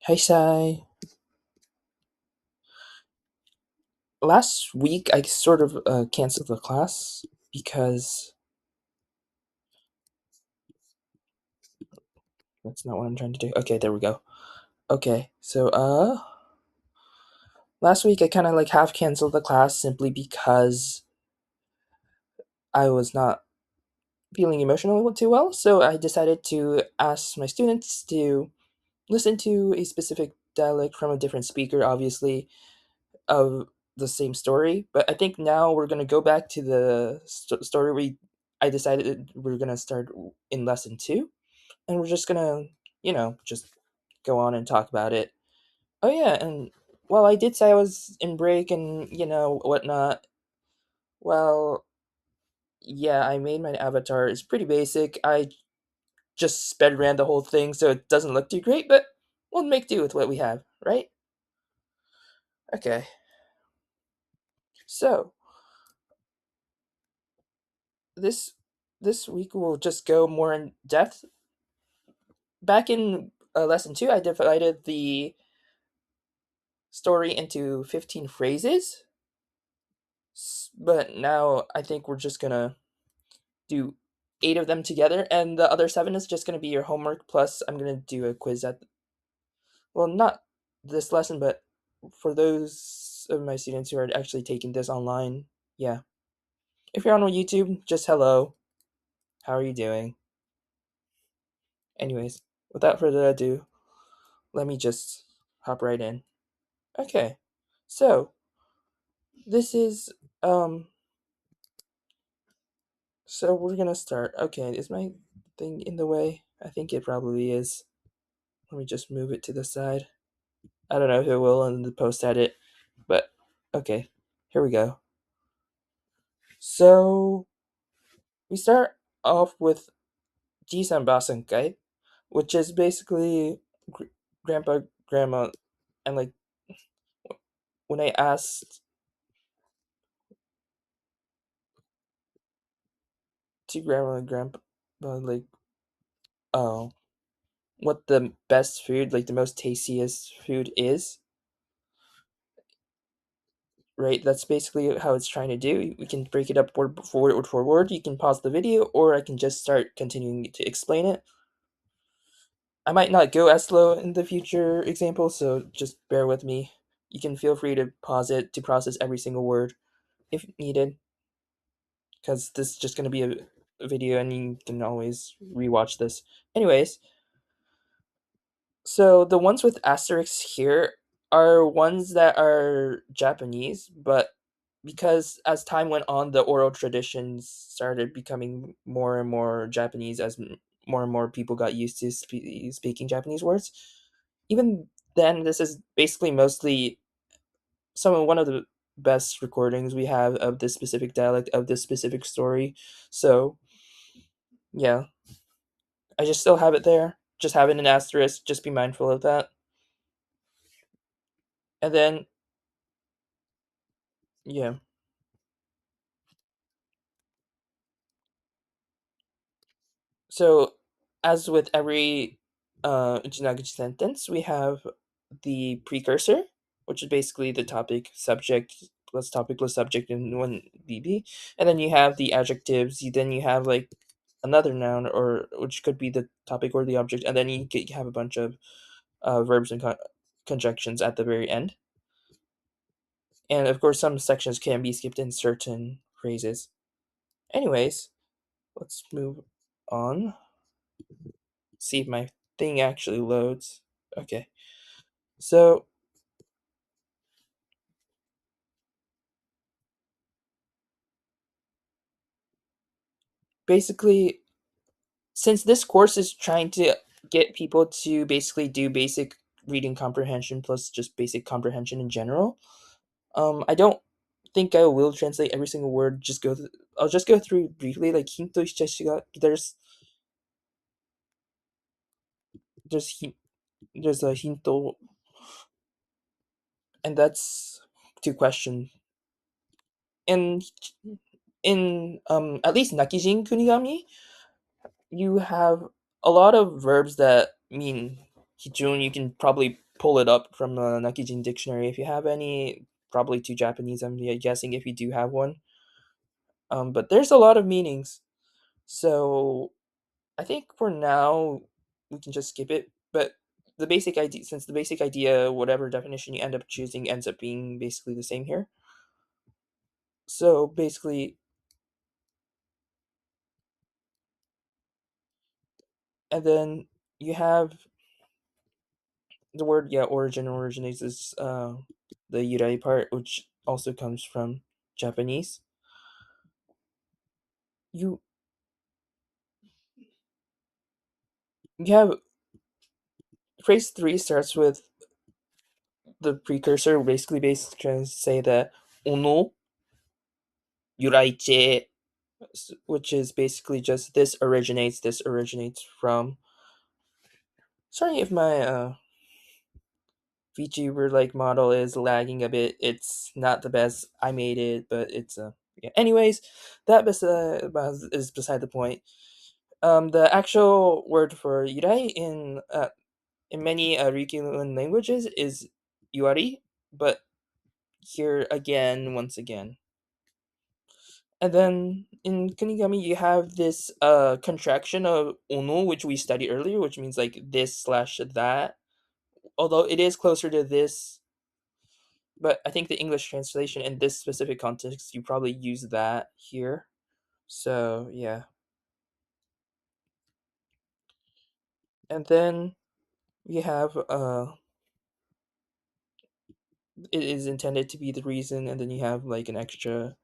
Hey Sai. Last week I sort of canceled the class because that's not what I'm trying to do. Okay, there we go. Okay, so last week I kind of like half canceled the class simply because I was not feeling emotionally too well. So I decided to ask my students to listen to a specific dialect from a different speaker, obviously of the same story. But I think now we're gonna go back to the story I decided we're gonna start in lesson two, and we're just gonna, just go on and talk about it. Oh yeah, and well, I did say I was in break and whatnot. Well, yeah, I made my avatar. It's pretty basic. I just sped ran the whole thing, so it doesn't look too great, but we'll make do with what we have, right? Okay. So this this week we'll just go more in depth. Back in lesson two, I divided the story into 15 phrases, but now I think we're just gonna do eight of them together, and the other seven is just gonna be your homework. Plus, I'm gonna do a quiz well, not this lesson, but for those of my students who are actually taking this online. Yeah. If you're on YouTube, just hello. How are you doing? Anyways, without further ado, let me just hop right in. Okay. So, this is so we're gonna start. Okay, is my thing in the way? I think it probably is. Let me just move it to the side. I don't know if it will in the post edit, but okay, here we go. So we start off with Jisan Basenkai, which is basically grandpa, grandma, and like when I asked to grandma and grandpa, like, oh, what the best food, like the most tastiest food is, right? That's basically how it's trying to do. We can break it up word for word. You can pause the video, or I can just start continuing to explain it. I might not go as slow in the future examples, so just bear with me. You can feel free to pause it to process every single word if needed, because this is just going to be a video and you can always rewatch this. Anyways, so the ones with asterisks here are ones that are Japanese, but because as time went on, the oral traditions started becoming more and more Japanese as more and more people got used to speaking Japanese words. Even then, this is basically mostly one of the best recordings we have of this specific dialect of this specific story. So yeah, I just still have it there. Just have it in asterisk. Just be mindful of that. And then yeah. So, as with every nniagi sentence, we have the precursor, which is basically the topic plus subject in one BB, and then you have the adjectives. Then you have like another noun, or which could be the topic or the object, and then you have a bunch of verbs and conjunctions at the very end. And of course, some sections can be skipped in certain phrases. Anyways, let's move on. See if my thing actually loads. Okay. So basically, since this course is trying to get people to basically do basic reading comprehension plus just basic comprehension in general, I don't think I will translate every single word. I'll just go through briefly. Like hinto shiga, there's hin- there's a hinto, and that's to question. And in at least Nakijin Kunigami, you have a lot of verbs that mean Kijun, you can probably pull it up from the Nakijin dictionary if you have any. Probably too Japanese, I'm guessing, if you do have one. But there's a lot of meanings. So I think for now we can just skip it. But the basic idea, since the basic idea, whatever definition you end up choosing, ends up being basically the same here. So basically, and then you have the word, yeah, originates is the yurai part, which also comes from Japanese. You you have phrase three starts with the precursor, basically trying to say that ono yuraiche, which is basically just this originates from. Sorry if my VTuber like model is lagging a bit. It's not the best. I made it, but it's yeah. Anyways, that is beside the point. The actual word for yurai in many Ryukyuan languages is yuari, but here again, once again. And then in Kunigami, you have this contraction of ono, which we studied earlier, which means like this slash that. Although it is closer to this, but I think the English translation in this specific context, you probably use that here. So yeah, and then you have it is intended to be the reason, and then you have like an extra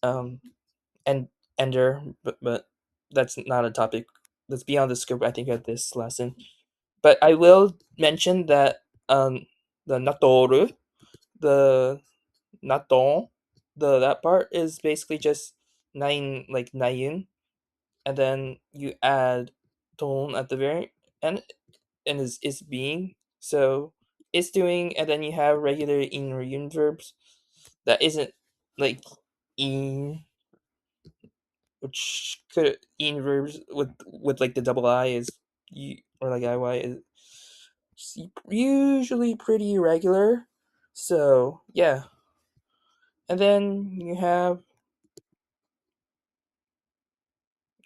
um and ender, but that's not a topic that's beyond the scope, I think, of this lesson. But I will mention that the natoru, the naton, the that part is basically just nine, like nayun, and then you add tone at the very end, and is being. So it's doing, and then you have regular in or yun verbs that isn't like in, which could in verbs with like the double I is or like IY is usually pretty irregular. So yeah, and then you have,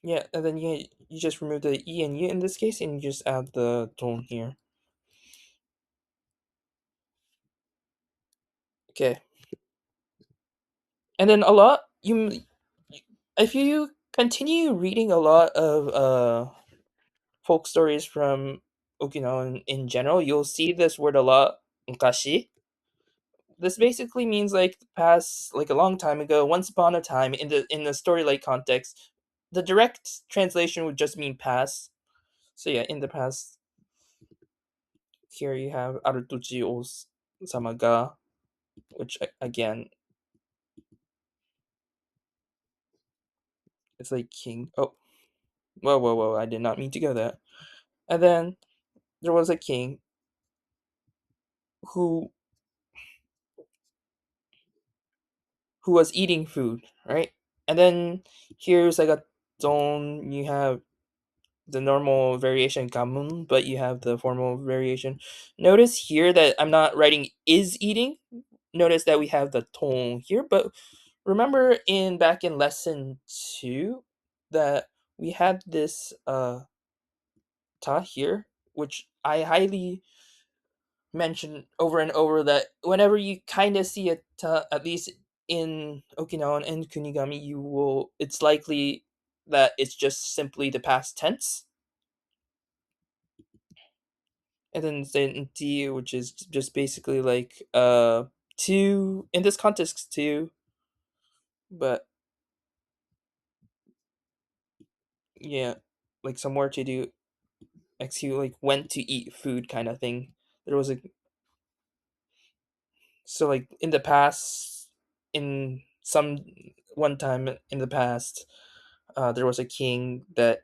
yeah, and then you just remove the e and u in this case, and you just add the tone here. Okay, and then a lot if you continue reading a lot of folk stories from Okinawa in general, you'll see this word a lot, mukashi. This basically means like past, like a long time ago, once upon a time, in the story like context. The direct translation would just mean past. So yeah, in the past, here you have Arutuchi Sama ga, which again, it's like king. Oh, whoa! I did not mean to go there. And then there was a king who was eating food, right? And then here's like a zone. You have the normal variation kamun, but you have the formal variation. Notice here that I'm not writing is eating. Notice that we have the tone here, but remember in back in lesson 2 that we had this ta here, which I highly mention over and over, that whenever you kind of see a ta, at least in Okinawan and Kunigami, you will, it's likely that it's just simply the past tense. And then Tii, which is just basically like to, in this context too, but yeah, like somewhere to do XU, like went to eat food kind of thing. There was a, so like in the past, in some one time in the past, there was a king that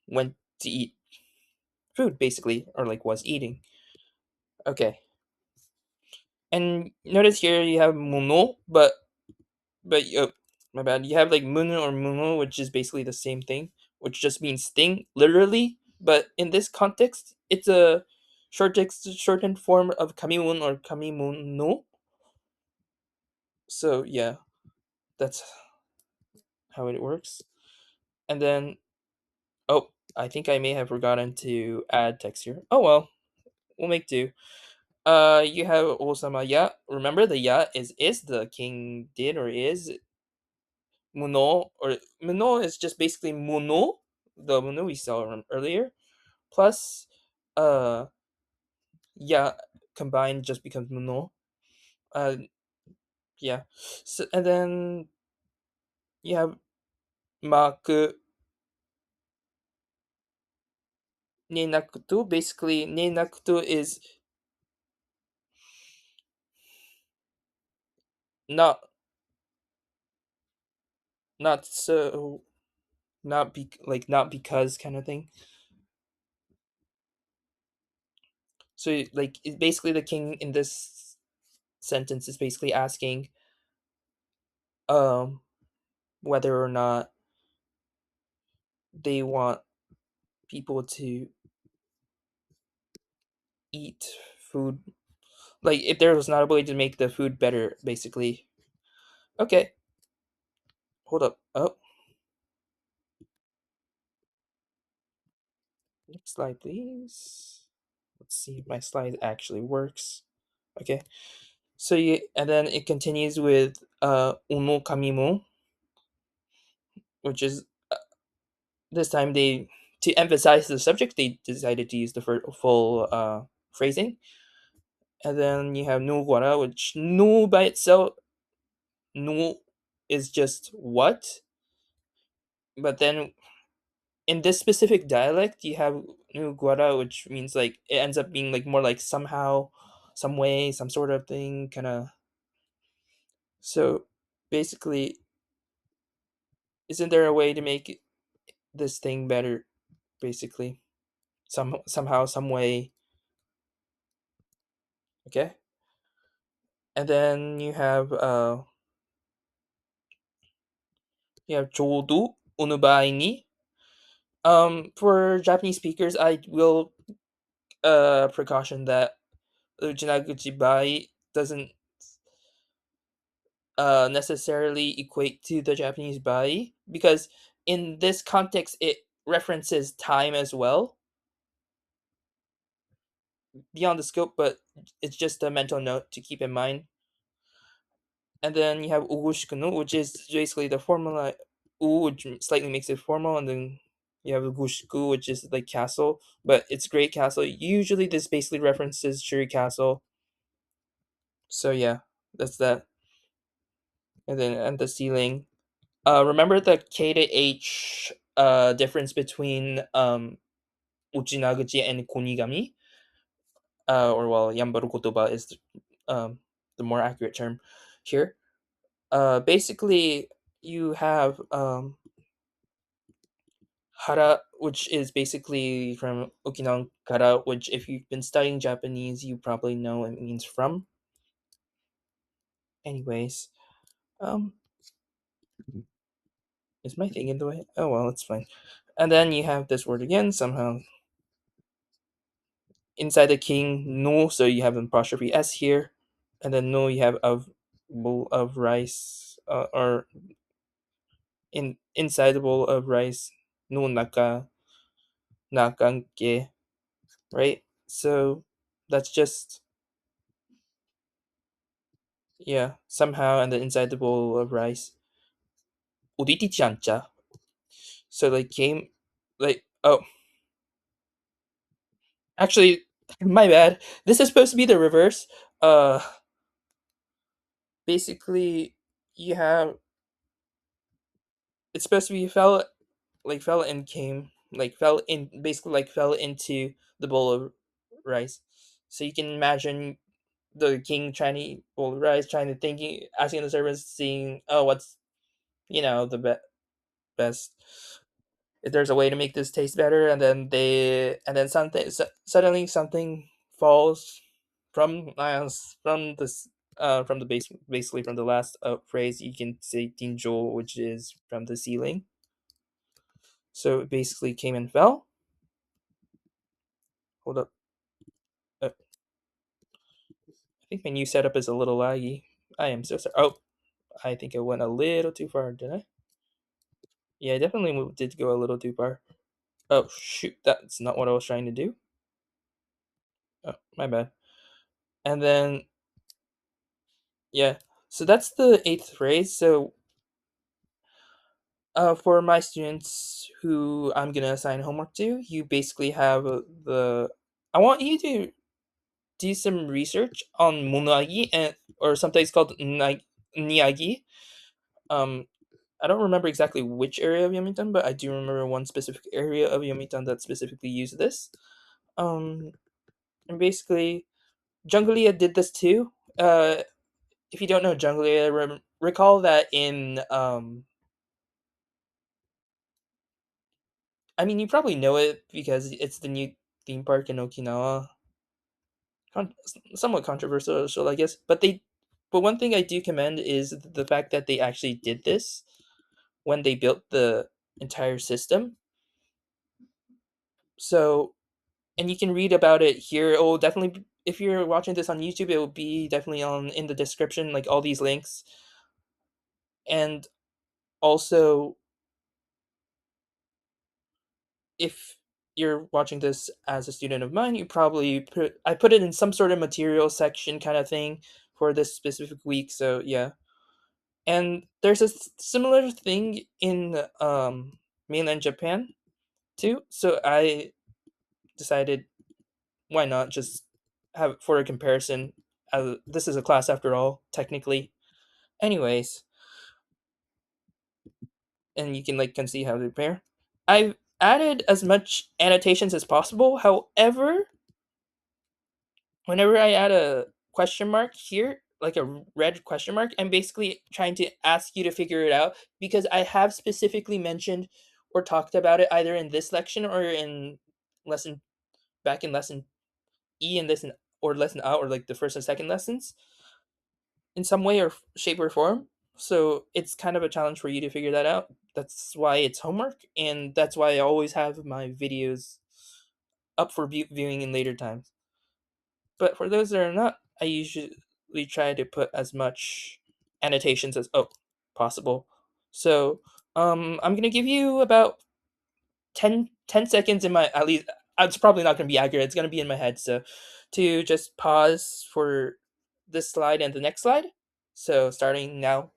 went to eat food basically, or like was eating. Okay, and notice here you have muno, but my bad. You have like munu or muno, which is basically the same thing, which just means thing, literally. But in this context, it's a shortened form of kamimun or kamimun no. So yeah, that's how it works. And then, oh, I think I may have forgotten to add text here. Oh well, we'll make do. You have Osama Ya. Remember the Ya is the king did or is Muno, or Muno is just basically Muno, the Muno we saw earlier, plus uh Ya combined just becomes Muno. Uh yeah. So, and then you have Maku Nenakutu. Basically Nenakutu is not not so not be like not because kind of thing. So like it's basically the king in this sentence is basically asking um whether or not they want people to eat food, like if there was not a way to make the food better basically. Okay, hold up. Oh, next slide please. Let's see if my slide actually works. Okay, so you, and then it continues with uno kamimo, which is this time they, to emphasize the subject, they decided to use the full phrasing. And then you have no guara, which no by itself, no is just what, but then in this specific dialect you have no guara, which means like it ends up being like more like somehow, some way, some sort of thing, kind of. So basically, isn't there a way to make this thing better? Basically, somehow, some way. Okay, and then you have jodu unubai ni. For Japanese speakers, I will precaution that Ujinaguchi bai doesn't necessarily equate to the Japanese bai, because in this context it references time as well beyond the scope, but it's just a mental note to keep in mind. And then you have ugushikunu, which is basically the formula u, which slightly makes it formal, and then you have ugushiku, which is like castle, but it's great castle. Usually this basically references Shuri Castle. So yeah, that's that. And then and the ceiling. Remember the K to H difference between Uchinaguchi and Kunigami? Or well, Yambaru Kotoba is the more accurate term here. Basically, you have hara, which is basically from Okinawan kara, which if you've been studying Japanese, you probably know it means from. Anyways, um, is my thing in the way? Oh well, it's fine. And then you have this word again somehow inside the king no, so you have an apostrophe s here, and then no you have of bowl of rice, or in inside the bowl of rice, no naka nakanke, right? So that's just, yeah, somehow, and then inside the bowl of rice, uditi chancha. So like came, like, oh, actually, my bad, this is supposed to be the reverse. uh Basically, you have, it's supposed to be fell, like fell and came, like fell in, basically like fell into the bowl of rice. So you can imagine the king trying to eat bowl of rice, trying to thinking, asking the servants, seeing, oh, what's, the best, if there's a way to make this taste better, and then something, suddenly something falls from this, from the base, basically from the last phrase, you can say tinjo, which is from the ceiling. So it basically came and fell. Hold up. I think my new setup is a little laggy. I am so sorry. Oh, I think I went a little too far, did I? Yeah, I definitely did go a little too far. Oh, shoot. That's not what I was trying to do. Oh, my bad. And then, yeah. So that's the eighth phrase. So, for my students who I'm going to assign homework to, you basically have the. I want you to do some research on muniagi, and or sometimes called nniagi. Um, I don't remember exactly which area of Yomitan, but I do remember one specific area of Yomitan that specifically used this. Um, and basically, Junglia did this too. If you don't know Junglia, recall that in I mean, you probably know it because it's the new theme park in Okinawa. Con- Somewhat controversial, I guess. But one thing I do commend is the fact that they actually did this when they built the entire system. So, and you can read about it here. It will definitely, if you're watching this on YouTube, it will be definitely on in the description, like all these links. And also, if you're watching this as a student of mine, you probably I put it in some sort of material section kind of thing for this specific week. So yeah, and there's a similar thing in mainland Japan too. So I decided why not just have for a comparison. This is a class after all, technically. Anyways, and you can like can see how to compare. I've added as much annotations as possible. However, whenever I add a question mark here, like a red question mark, I'm basically trying to ask you to figure it out because I have specifically mentioned or talked about it either in this section or in lesson back in lesson E and lesson or lesson A or like the first and second lessons in some way or shape or form. So it's kind of a challenge for you to figure that out. That's why it's homework, and that's why I always have my videos up for viewing in later times. But for those that are not, I usually try to put as much annotations as possible. So I'm gonna give you about 10 seconds in my at least. It's probably not gonna be accurate. It's gonna be in my head. So to just pause for this slide and the next slide. So starting now.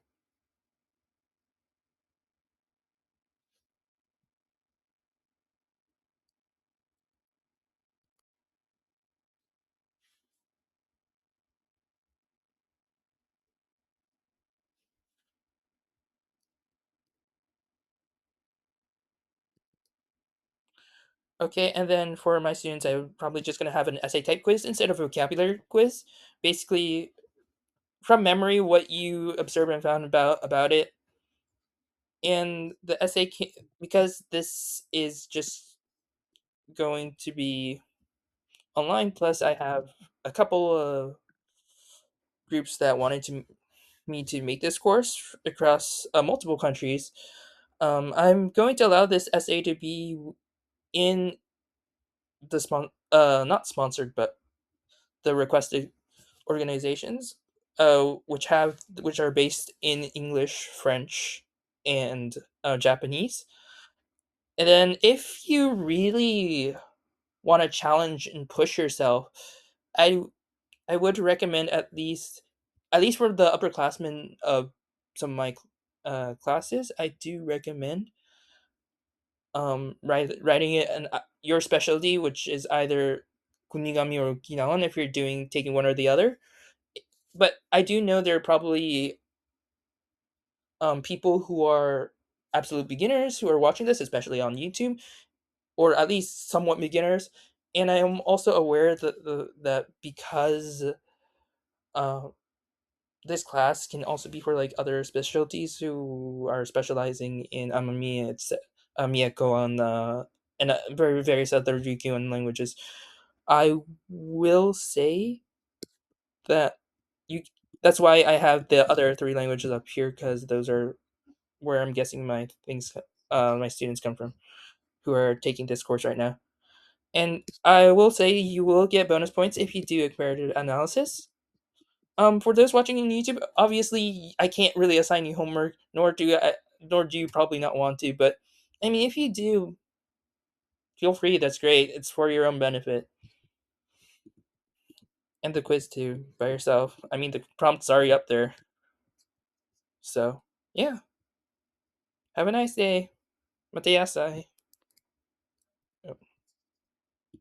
Okay, and then for my students, I'm probably just gonna have an essay type quiz instead of a vocabulary quiz. Basically, from memory, what you observed and found about it, and the essay because this is just going to be online. Plus, I have a couple of groups that wanted to me to make this course across multiple countries. I'm going to allow this essay to be in the not sponsored, but the requested organizations, which are based in English, French, and Japanese. And then, if you really want to challenge and push yourself, I I would recommend at least for the upperclassmen of some of my classes, I do recommend writing it and your specialty, which is either Kunigami or Okinawan if you're doing taking one or the other. But I do know there are probably people who are absolute beginners who are watching this, especially on YouTube, or at least somewhat beginners. And I am also aware that because uh, this class can also be for like other specialties who are specializing in Amami, it's Miyako, and various other Ryukyuan languages. I will say that you. That's why I have the other three languages up here because those are where I'm guessing my students come from who are taking this course right now. And I will say you will get bonus points if you do a comparative analysis. For those watching on YouTube, obviously I can't really assign you homework, nor do you probably not want to. But I mean, if you do, feel free. That's great. It's for your own benefit. And the quiz too, by yourself. I mean, the prompt's already up there. So yeah, have a nice day. Mateyasai.